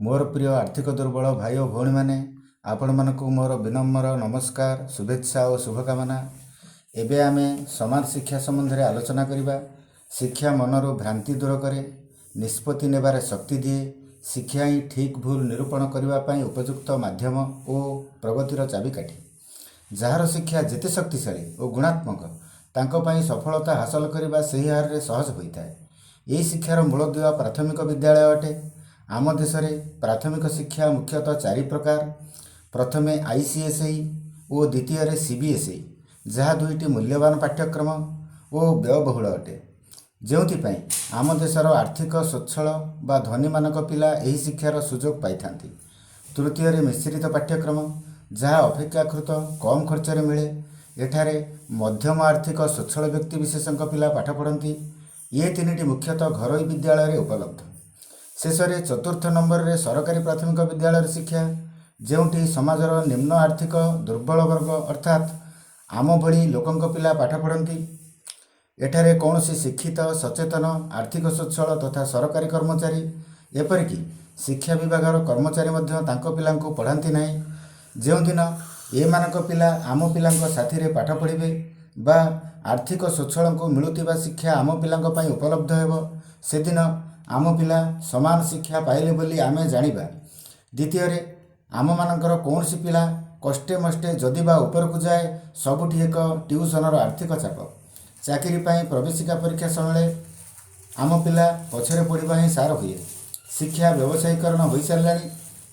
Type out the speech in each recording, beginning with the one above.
मोर प्रिय आर्थिक दुर्बल भाई और भौणी मैंने आपण मानक मोर विनम्र नमस्कार शुभेच्छा और शुभकामना। एबे आमे समाज शिक्षा संबंध में आलोचना करिबा। शिक्षा मनर भ्रांति दूर करे, निष्पत्ति नेबार शक्ति दिए। शिक्षा ही ठीक भूल निरूपण करने उपयुक्त माध्यम और प्रगतिर चाबिकाठी। जार शिक्षा जेते शक्तिशाली और गुणात्मक तांको सफलता हासिल करने से हार में सहज होता है। यही शिक्षार मूलदुआ प्राथमिक विद्यालय अटे। आम देश में प्राथमिक शिक्षा मुख्यतः चारि प्रकार। प्रथमे आईसीएसई और द्वितीय सीबीएसई, जहाँ दुईटी मूल्यवान पाठ्यक्रम और व्ययबहुल अटे, जो आम देशर आर्थिक स्वच्छल बा धनी मानक पिला यही शिक्षार सुजोग पाई। तृतीय मिश्रित पाठ्यक्रम, जहाँ अपेक्षाकृत कम खर्च मिले। एठारे मध्यम आर्थिक स्वच्छल व्यक्ति विशेषज्ञ पिला पाठ पढ़ती। ये तीन मुख्यतः घरोई विद्यालय उपलब्ध। शेष में चतुर्थ नंबर रे सरकारी प्राथमिक विद्यालय शिक्षा, जोटी समाजर निम्न आर्थिक दुर्बल वर्ग अर्थात आम भली लोकंक पिला पाठ पढ़ती। एठारे कौन शिक्षित सचेतन आर्थिक स्वच्छल तथा सरकारी कर्मचारी एपरिक शिक्षा विभाग कर्मचारी पिला पढ़ाती ना। जो दिन एमानक पिला आम पिला साथी पाठ पढ़े बा आर्थिक स्वच्छल को मिलुवा शिक्षा आम पिला उपलब्ध हो, से दिन आम पिला समान शिक्षा पाइले बोली आमे जानिबा। द्वितीय आम मानकर कौन सी पिला कष्टे मष्टे जदि बा ऊपर को जाए सबुठी एक ट्यूशनर आर्थिक चाप। चाकरी प्रवेशिका परीक्षा समय आम पिला पछरे पढ़ा ही सार हुए। शिक्षा व्यवसायीकरण हो सारा।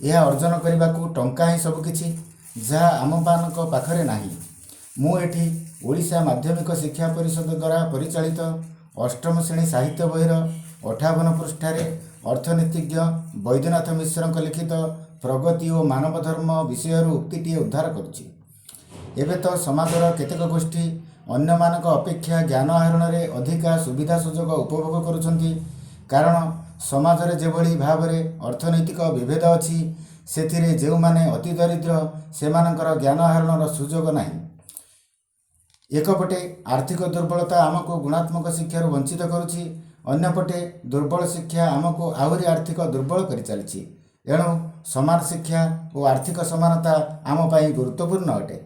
यह अर्जन करने को टंका ही सबकि, जहाँ आम मान पाखरे नाही। मुझे ओडिशा माध्यमिक शिक्षा परिषद द्वारा परिचालित अष्टम श्रेणी साहित्य बहिर 58 पृष्ठारे अर्थनीतिज्ञ बैद्यनाथ मिश्र लिखित प्रगति और मानव धर्म विषय उक्ति उद्धार करुच्ची। एबे तो समाजर केतेक गोष्ठी अन्य मानक अपेक्षा ज्ञान आहरण में अधिका सुविधा सुजोग उपभोग करुछंती। कारण समाज रे जेभली भाव में अर्थनैतिक विभेद अच्छी, से जो माने अति दरिद्र से ज्ञान आहरण सुजोग नाही। एकपटे आर्थिक दुर्बलता आमको गुणात्मक शिक्षार वंचित करुच्ची, अन्यपटे दुर्बल शिक्षा आमको आहरी आर्थिक दुर्बल कर चली। एणु समान शिक्षा और आर्थिक समानता आम गुरुत्वपूर्ण अटे।